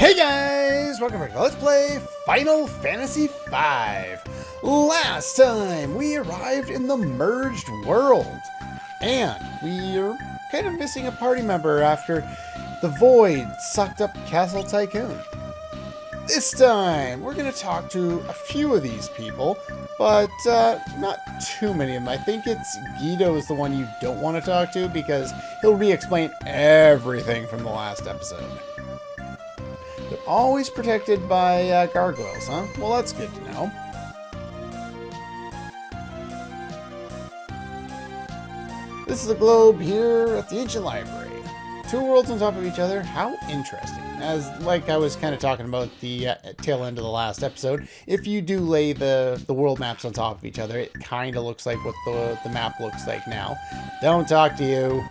Hey guys! Welcome back to Let's Play Final Fantasy V. Last time we arrived in the merged world, and we are kind of missing a party member after the Void sucked up Castle Tycoon. This time we're going to talk to a few of these people, but not too many of them. I think it's Guido is the one you don't want to talk to because he'll re-explain everything from the last episode. They're always protected by gargoyles, huh? Well, that's good to know. This is a globe here at the ancient library. Two worlds on top of each other. How interesting. As like I was kind of talking about the tail end of the last episode, if you do lay the world maps on top of each other, it kind of looks like what the map looks like now. Don't talk to you.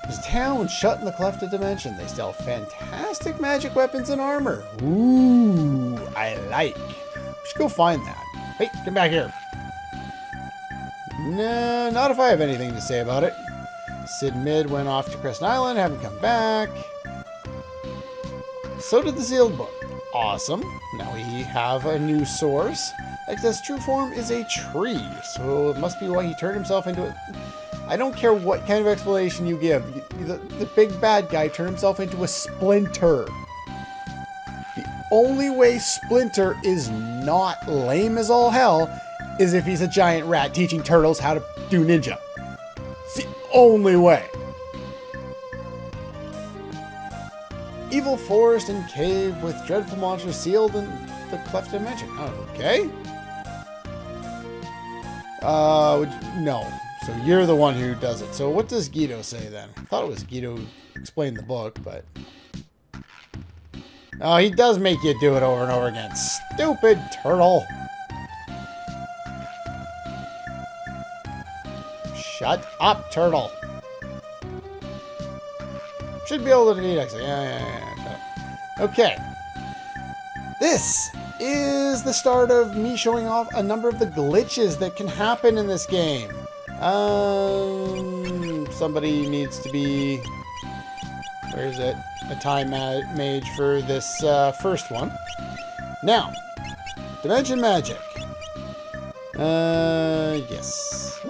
This town shut in the Clefted Dimension. They sell fantastic magic weapons and armor. Ooh, I like. We should go find that. Hey, come back here. Nah, not if I have anything to say about it. Sid Mid went off to Crescent Island, haven't come back. So did the sealed book. Awesome. Now we have a new source. Exce's true form is a tree, so it must be why he turned himself into a... I don't care what kind of explanation you give. The big bad guy turned himself into a splinter. The only way Splinter is not lame as all hell is if he's a giant rat teaching turtles how to do ninja. It's the only way. Evil forest and cave with dreadful monsters sealed in the Cleft Dimension. Okay. No. So you're the one who does it. So what does Guido say then? I thought it was Guido who explained the book, but... Oh, he does make you do it over and over again. Stupid turtle. Shut up, turtle. Should be able to do it. Yeah. Shut up. Okay. This is the start of me showing off a number of the glitches that can happen in this game. Somebody needs to be... Where is it? A time mage for this first one. Now, Dimension Magic. Yes.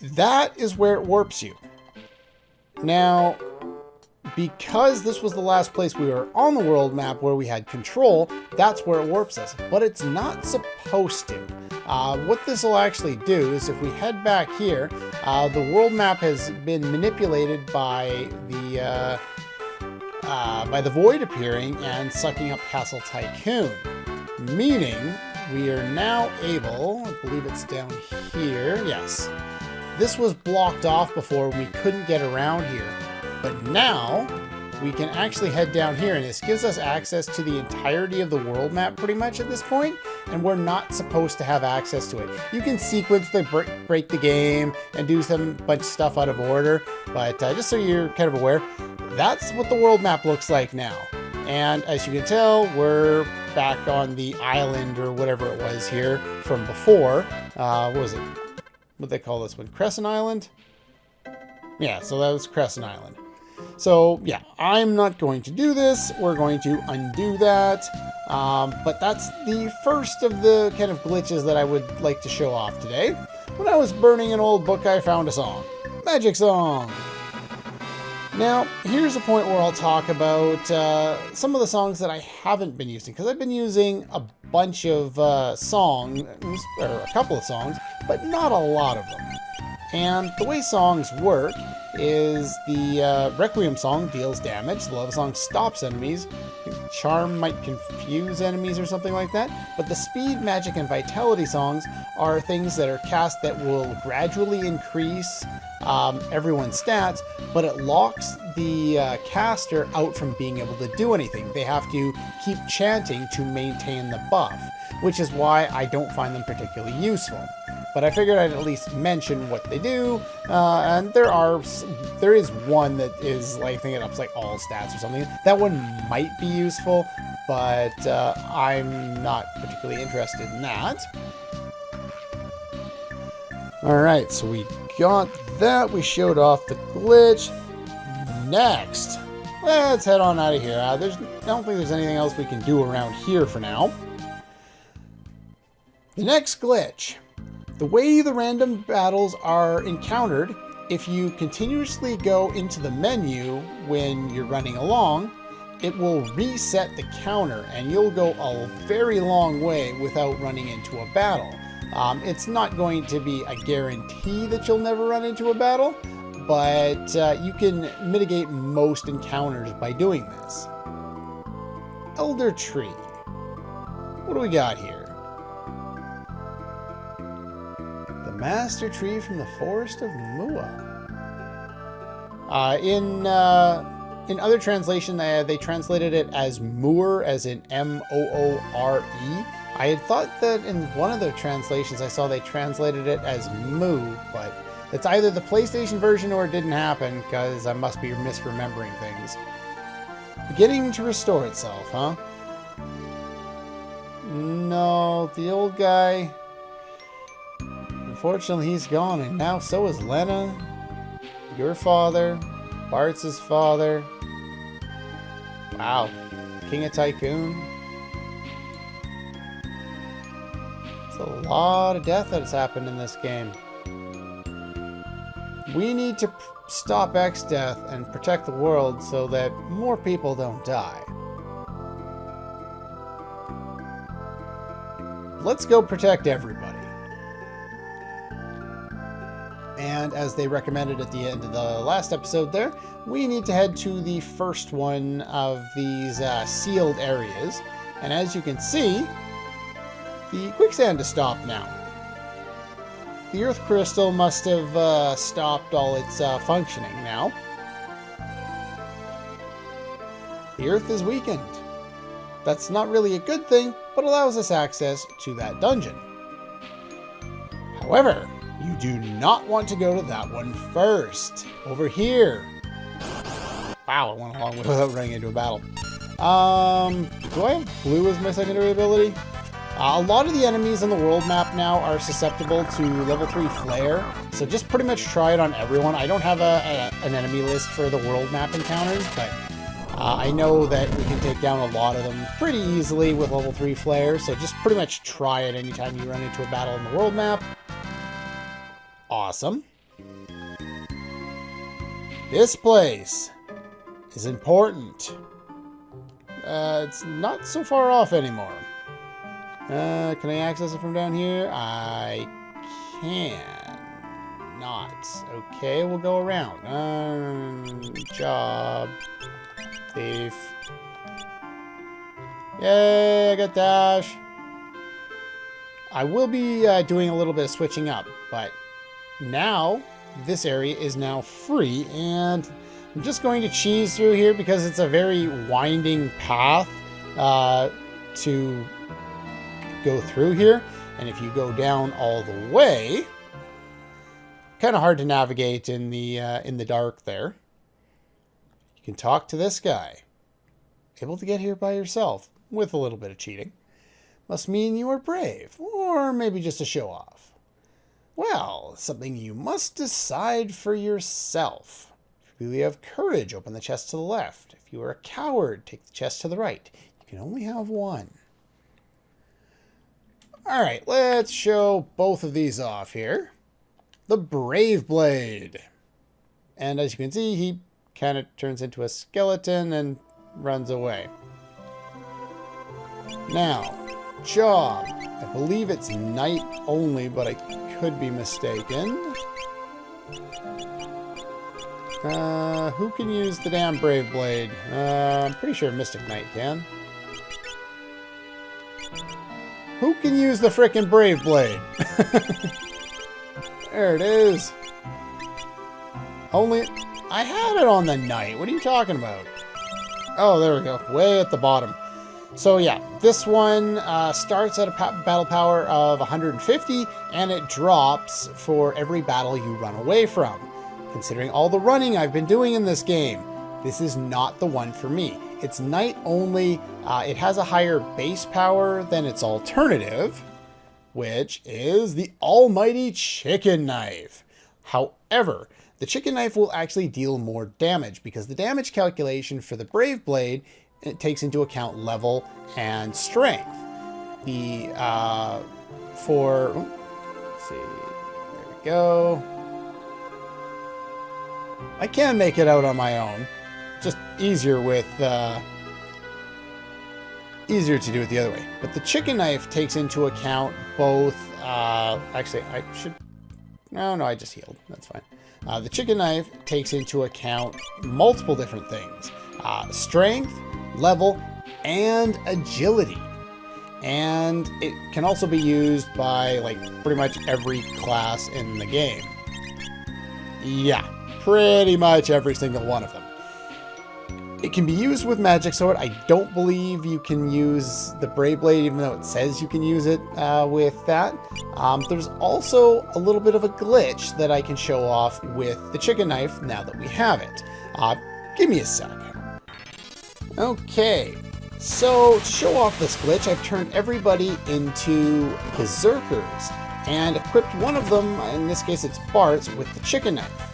That is where it warps you. Now, because this was the last place we were on the world map where we had control, that's where it warps us. But it's not supposed to. What this will actually do is if we head back here, the world map has been manipulated by the Void appearing and sucking up Castle Tycoon. Meaning, we are now able, I believe it's down here, yes. This was blocked off before we couldn't get around here. But now, we can actually head down here, and this gives us access to the entirety of the world map pretty much at this point, and we're not supposed to have access to it. You can sequence the break the game and do some bunch of stuff out of order, but just so you're kind of aware, that's what the world map looks like now. And as you can tell, we're back on the island or whatever it was here from before. What was it? What they call this one? Crescent Island? Yeah, so that was Crescent Island. So, yeah, I'm not going to do this. We're going to undo that. But that's the first of the kind of glitches that I would like to show off today. When I was burning an old book, I found a song. Magic song! Now, here's a point where I'll talk about some of the songs that I haven't been using. Because I've been using a bunch of songs, or a couple of songs, but not a lot of them. And the way songs work is the Requiem song deals damage, the Love song stops enemies, Charm might confuse enemies or something like that, but the Speed, Magic, and Vitality songs are things that are cast that will gradually increase everyone's stats, but it locks the caster out from being able to do anything. They have to keep chanting to maintain the buff, which is why I don't find them particularly useful. But I figured I'd at least mention what they do, and there is one that is like, I think it ups like all stats or something. That one might be useful, but I'm not particularly interested in that. Alright, so we got that, we showed off the glitch. Next, let's head on out of here. I don't think there's anything else we can do around here for now. The next glitch. The way the random battles are encountered, if you continuously go into the menu when you're running along, it will reset the counter and you'll go a very long way without running into a battle. It's not going to be a guarantee that you'll never run into a battle, but you can mitigate most encounters by doing this. Elder Tree. What do we got here? The Master Tree from the Forest of Mua. In other translation, they translated it as Moor, as in M-O-O-R-E. I had thought that in one of the translations I saw they translated it as Moo, but it's either the PlayStation version or it didn't happen, because I must be misremembering things. Beginning to restore itself, huh? No, the old guy... Unfortunately, he's gone, and now so is Lena, your father, Bart's father. Wow, King of Tycoon. It's a lot of death that's happened in this game. We need to stop X death and protect the world so that more people don't die. Let's go protect everybody. And as they recommended at the end of the last episode there, we need to head to the first one of these sealed areas. And as you can see, the quicksand has stopped now. The earth crystal must have stopped all its functioning now. The earth is weakened. That's not really a good thing, but allows us access to that dungeon. However, you do not want to go to that one first. Over here. Wow, I went a long way without running into a battle. Do I have blue as my secondary ability? A lot of the enemies on the world map now are susceptible to level 3 flare, so just pretty much try it on everyone. I don't have an enemy list for the world map encounters, but I know that we can take down a lot of them pretty easily with level 3 flare, so just pretty much try it anytime you run into a battle on the world map. Awesome. This place is important. It's not so far off anymore. Can I access it from down here? I can not. Okay, we'll go around. Job. Thief. Yay, I got dash. I will be doing a little bit of switching up, but now this area is now free, and I'm just going to cheese through here because it's a very winding path to go through here. And if you go down all the way, kind of hard to navigate in the dark there. You can talk to this guy. Able to get here by yourself with a little bit of cheating. Must mean you are brave, or maybe just a show off. Well, something you must decide for yourself. If you really have courage, open the chest to the left. If you are a coward, take the chest to the right. You can only have one. Alright, let's show both of these off here. The Brave Blade. And as you can see, he kind of turns into a skeleton and runs away. Now, job. I believe it's night only, but I could be mistaken. Who can use the damn Brave Blade? I'm pretty sure Mystic Knight can. Who can use the frickin' Brave Blade? There it is. Only... I had it on the Knight. What are you talking about? Oh, there we go. Way at the bottom. So yeah, this one starts at a battle power of 150, and it drops for every battle you run away from. Considering all the running I've been doing in this game, this is not the one for me. It's night only. It has a higher base power than its alternative, which is the Almighty Chicken Knife. However, the chicken knife will actually deal more damage because the damage calculation for the Brave Blade, it takes into account level and strength. The, let's see, there we go. I can make it out on my own. Just easier with, easier to do it the other way. But the chicken knife takes into account both, actually, I should, no, I just healed. That's fine. The chicken knife takes into account multiple different things. Strength, level, and agility. And it can also be used by, like, pretty much every class in the game. Yeah, pretty much every single one of them. It can be used with Magic Sword. I don't believe you can use the Brave Blade, even though it says you can use it with that. There's also a little bit of a glitch that I can show off with the chicken knife now that we have it. Give me a sec. Okay, so to show off this glitch, I've turned everybody into Berserkers and equipped one of them, in this case it's Bart's, with the chicken knife.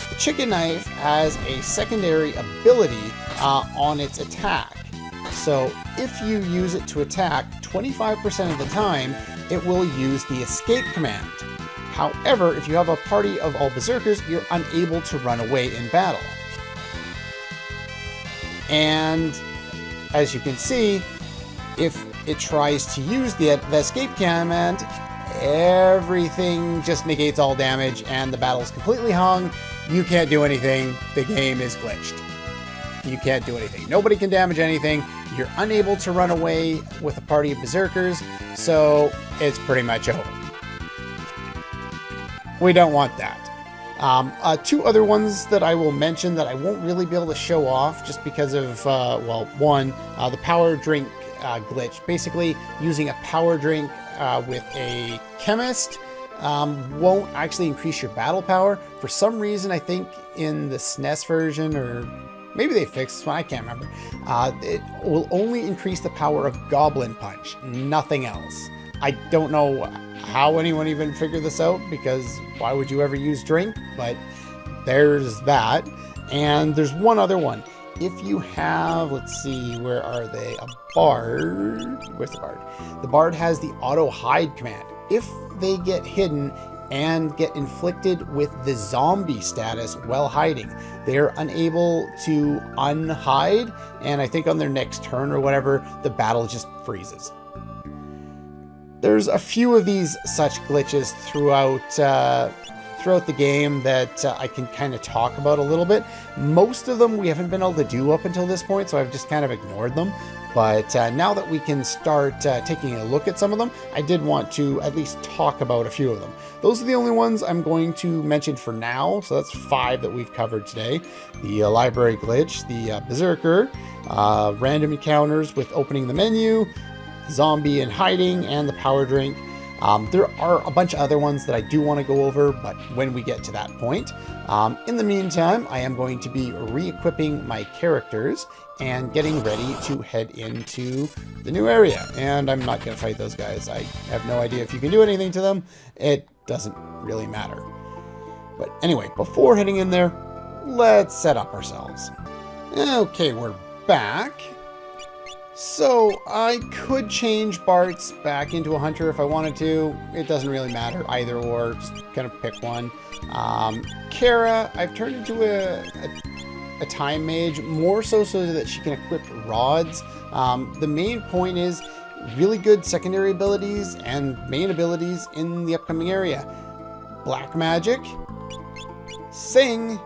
The chicken knife has a secondary ability on its attack. So if you use it to attack, 25% of the time, it will use the escape command. However, if you have a party of all Berserkers, you're unable to run away in battle. And as you can see, if it tries to use the escape command, everything just negates all damage and the battle's completely hung. You can't do anything. The game is glitched. You can't do anything. Nobody can damage anything. You're unable to run away with a party of Berserkers, so it's pretty much over. We don't want that. Two other ones that I will mention that I won't really be able to show off just because of, well, one, the power drink glitch. Basically, using a power drink with a chemist won't actually increase your battle power. For some reason, I think in the SNES version, or maybe they fixed this one, I can't remember. It will only increase the power of Goblin Punch, nothing else. I don't know how anyone even figured this out, because why would you ever use drink? But there's that. And there's one other one. If you have, let's see, where are they? A Bard. Where's the Bard? The Bard has the auto hide command. If they get hidden and get inflicted with the zombie status while hiding, they're unable to unhide, and I think on their next turn or whatever, the battle just freezes. There's a few of these such glitches throughout the game that I can kind of talk about a little bit. Most of them we haven't been able to do up until this point, so I've just kind of ignored them. But now that we can start taking a look at some of them, I did want to at least talk about a few of them. Those are the only ones I'm going to mention for now, so that's 5 that we've covered today. The library glitch, the Berserker, random encounters with opening the menu, zombie and hiding, and the power drink. There are a bunch of other ones that I do want to go over, but when we get to that point. In the meantime, I am going to be re-equipping my characters and getting ready to head into the new area. And I'm not going to fight those guys. I have no idea if you can do anything to them. It doesn't really matter. But anyway, before heading in there, let's set up ourselves. Okay, we're back. So I could change Bart's back into a hunter if I wanted to. It doesn't really matter either or, just kind of pick one. Kara, I've turned into a time mage, more so that she can equip rods. The main point is really good secondary abilities and main abilities in the upcoming area. Black magic, sing,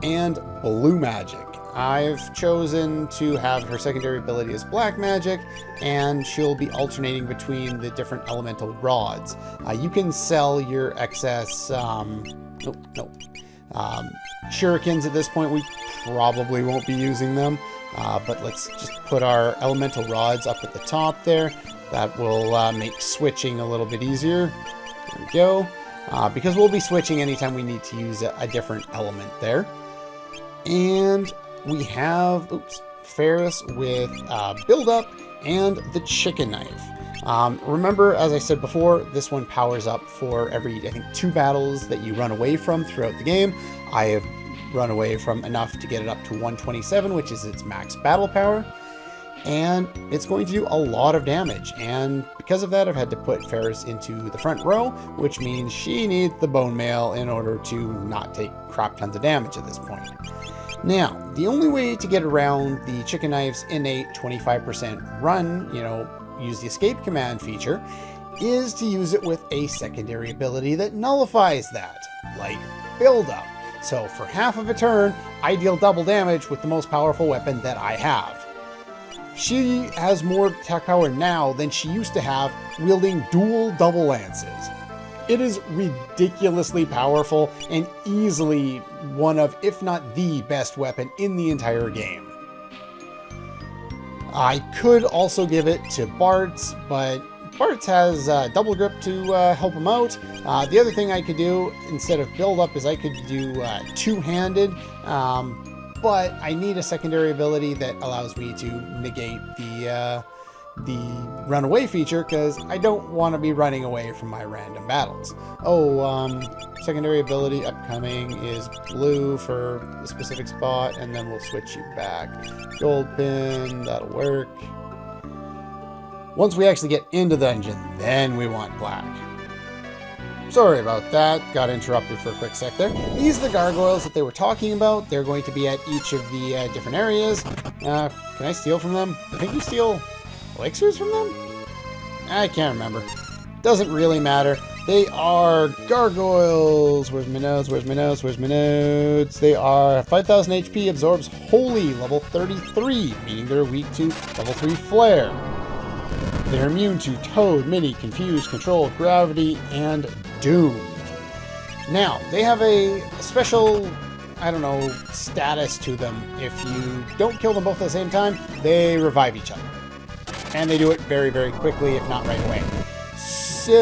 and blue magic. I've chosen to have her secondary ability as black magic, and she'll be alternating between the different elemental rods. You can sell your excess, shurikens at this point. We probably won't be using them, but let's just put our elemental rods up at the top there. That will make switching a little bit easier. There we go. Because we'll be switching anytime we need to use a different element there. And we have, Ferris with build up and the chicken knife. Remember, as I said before, this one powers up for every, I think, 2 battles that you run away from throughout the game. I have run away from enough to get it up to 127, which is its max battle power. And it's going to do a lot of damage. And because of that, I've had to put Ferris into the front row, which means she needs the bone mail in order to not take crap tons of damage at this point. Now, the only way to get around the Chicken Knife's innate 25% run, use the escape command feature, is to use it with a secondary ability that nullifies that, like build up. So for half of a turn, I deal double damage with the most powerful weapon that I have. She has more attack power now than she used to have, wielding dual double lances. It is ridiculously powerful and easily one of, if not the best weapon in the entire game. I could also give it to Bart's, but Bart's has double grip to help him out. The other thing I could do instead of build up is I could do two-handed, but I need a secondary ability that allows me to negate the runaway feature, because I don't want to be running away from my random battles. Secondary ability upcoming is blue for a specific spot, and then we'll switch you back. Gold pin, that'll work. Once we actually get into the dungeon, then we want black. Sorry about that, got interrupted for a quick sec there. These are the gargoyles that they were talking about. They're going to be at each of the different areas. Can I steal from them? I think you steal elixirs from them? I can't remember. Doesn't really matter. They are gargoyles. Where's my notes? Where's my notes? Where's my notes? They are 5,000 HP, absorbs holy, level 33, meaning they're weak to level 3 flare. They're immune to Toad, Mini, Confuse, Control, Gravity, and Doom. Now, they have a special, status to them. If you don't kill them both at the same time, they revive each other. And they do it very, very quickly, if not right away. So,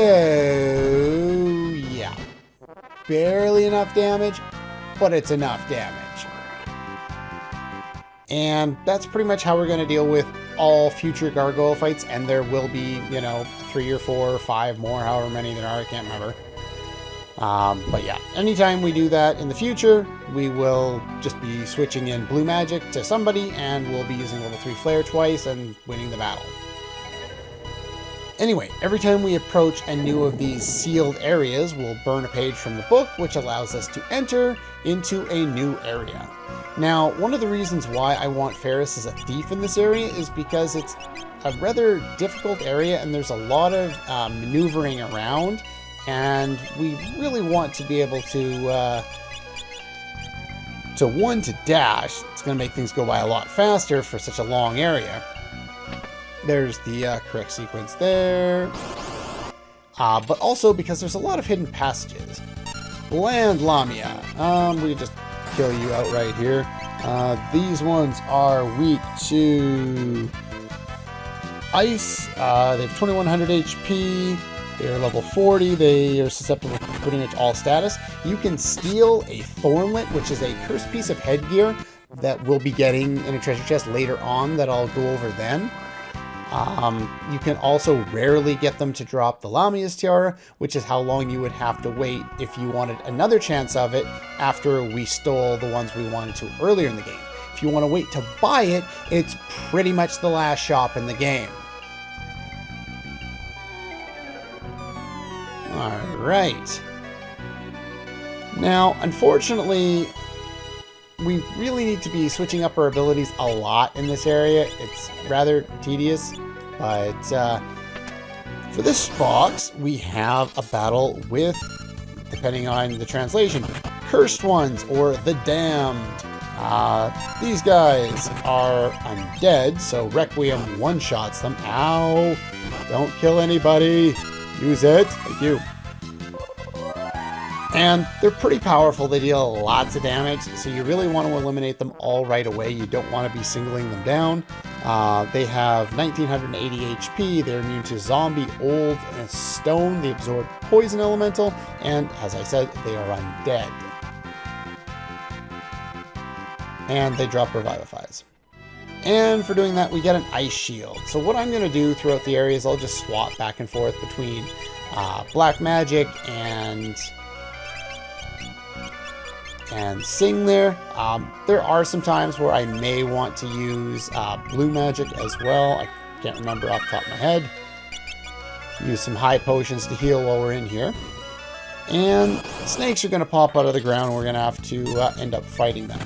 yeah. Barely enough damage, but it's enough damage. And that's pretty much how we're going to deal with all future gargoyle fights, and there will be, 3 or 4 or 5 more, however many there are, I can't remember. But yeah, anytime we do that in the future, we will just be switching in blue magic to somebody, and we'll be using level 3 flare twice and winning the battle. Anyway, every time we approach a new of these sealed areas, we'll burn a page from the book, which allows us to enter into a new area. Now, one of the reasons why I want Ferris as a thief in this area is because it's a rather difficult area and there's a lot of maneuvering around, and we really want to be able to dash. It's going to make things go by a lot faster for such a long area. There's the correct sequence there. But also because there's a lot of hidden passages. Land Lamia. We can just kill you outright here. These ones are weak to ice. They have 2100 HP. They are level 40. They are susceptible to pretty much all status. You can steal a Thornlet, which is a cursed piece of headgear that we'll be getting in a treasure chest later on that I'll go over then. You can also rarely get them to drop the Lamia's Tiara, which is how long you would have to wait if you wanted another chance of it after we stole the ones we wanted to earlier in the game. If you want to wait to buy it, it's pretty much the last shop in the game. Alright. Now, unfortunately, we really need to be switching up our abilities a lot in this area. It's rather tedious, but for this box, we have a battle with, depending on the translation, Cursed Ones or the Damned. These guys are undead, so Requiem one-shots them. Ow! Don't kill anybody. Use it. Thank you. And they're pretty powerful. They deal lots of damage, so you really want to eliminate them all right away. You don't want to be singling them down. They have 1980 HP. They're immune to zombie, old, and stone. They absorb poison elemental, and as I said, they are undead. And they drop revivifies. And for doing that, we get an ice shield. So what I'm going to do throughout the area is I'll just swap back and forth between black magic and Sing there. There are some times where I may want to use blue magic as well. I can't remember off the top of my head. Use some high potions to heal while we're in here. And snakes are going to pop out of the ground. We're going to have to end up fighting them.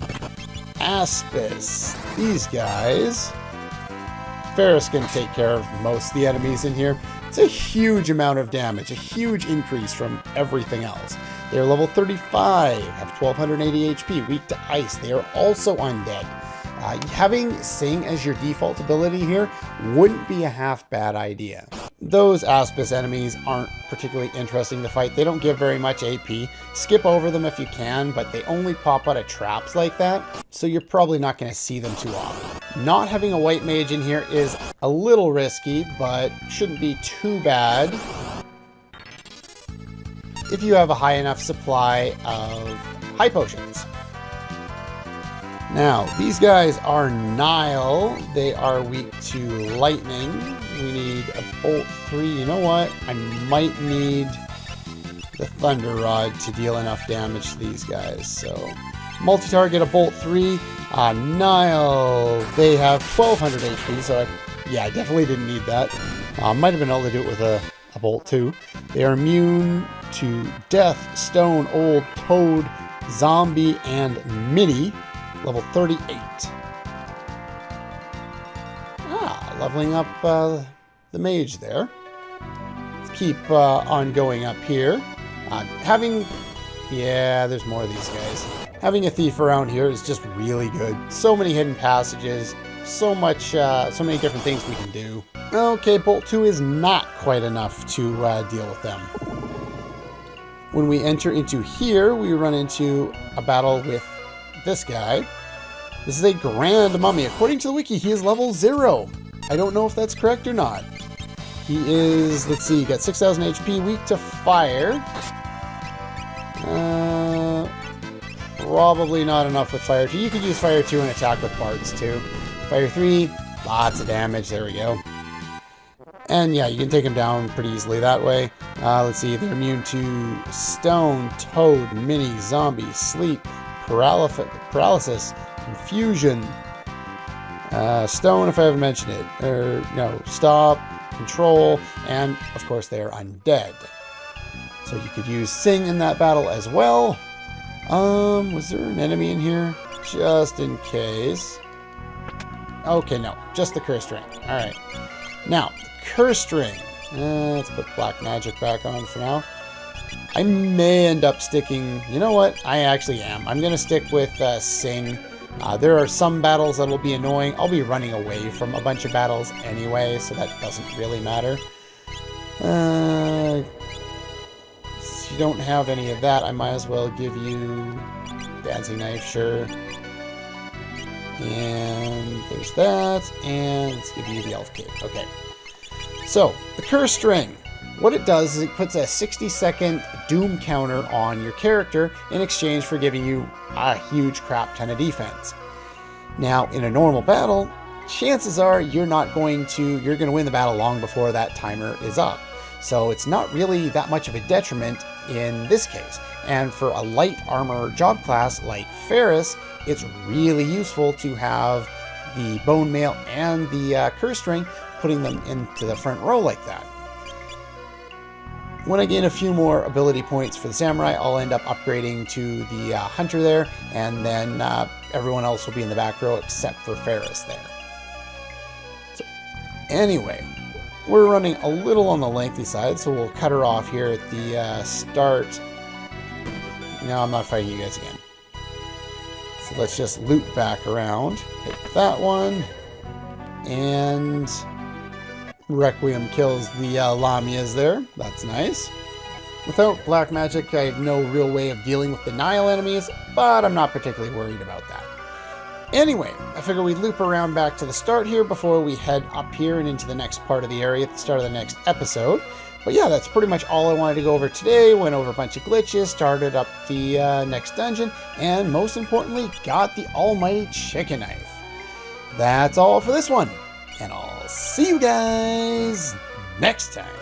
Aspis. These guys. Ferris can take care of most of the enemies in here. It's a huge amount of damage. A huge increase from everything else. They're level 35. Have 1280 HP. Weak to ice. They are also undead. Having Sing as your default ability here wouldn't be a half bad idea. Those Aspis enemies aren't particularly interesting to fight. They don't give very much AP. Skip over them if you can, but they only pop out of traps like that, so you're probably not going to see them too often. Not having a white mage in here is a little risky, but shouldn't be too bad if you have a high enough supply of high potions. Now, these guys are Nile. They are weak to lightning. We need a Bolt 3. You know what? I might need the Thunder Rod to deal enough damage to these guys. So, multi-target, a Bolt 3. Nile, they have 1200 HP, so I definitely didn't need that. Might have been able to do it with a Bolt 2. They are immune to Death, Stone, Old, Toad, Zombie, and Mini. Level 38. Leveling up the mage there. Let's keep on going up here. There's more of these guys. Having a thief around here is just really good. So many hidden passages, so many different things we can do. Okay, Bolt 2 is not quite enough to deal with them. When we enter into here, we run into a battle with this guy. This is a Grand Mummy. According to the wiki, he is level 0. I don't know if that's correct or not. He is, let's see, got 6000 HP, weak to fire. Probably not enough with fire 2. You could use fire 2 and attack with bards too. Fire 3, lots of damage. There we go. And yeah, you can take him down pretty easily that way. Let's see, they're immune to Stone, Toad, Mini, Zombie, Sleep, Paralysis, Confusion, Stone, if I haven't mentioned it, or no, Stop, Control, and of course they are undead. So you could use Sing in that battle as well. Was there an enemy in here? Just in case. Okay, no, just the Cursed Ring. Alright. Now, the Cursed Ring. Let's put Black Magic back on for now. I may end up sticking... You know what? I actually am. I'm going to stick with Sing. There are some battles that will be annoying. I'll be running away from a bunch of battles anyway, so that doesn't really matter. If you don't have any of that, I might as well give you Dancing Knife, sure. And there's that. And let's give you the Elf Cape. Okay. So, the Cursed Ring. What it does is it puts a 60-second doom counter on your character in exchange for giving you a huge crap ton of defense. Now, in a normal battle, chances are you're going to win the battle long before that timer is up. So it's not really that much of a detriment in this case. And for a light armor job class like Ferris, it's really useful to have the Bone Mail and the Cursed Ring, putting them into the front row like that. When I gain a few more ability points for the Samurai, I'll end up upgrading to the Hunter there, and then everyone else will be in the back row except for Ferris there. So, anyway, we're running a little on the lengthy side, so we'll cut her off here at the start. No, I'm not fighting you guys again. So let's just loop back around, hit that one, and Requiem kills the Lamias there. That's nice. Without Black Magic, I have no real way of dealing with the Nile enemies, but I'm not particularly worried about that. Anyway, I figure we'd loop around back to the start here before we head up here and into the next part of the area at the start of the next episode. But yeah, that's pretty much all I wanted to go over today. Went over a bunch of glitches, started up the next dungeon, and most importantly, got the almighty chicken knife. that's all for this one. And I'll see you guys next time.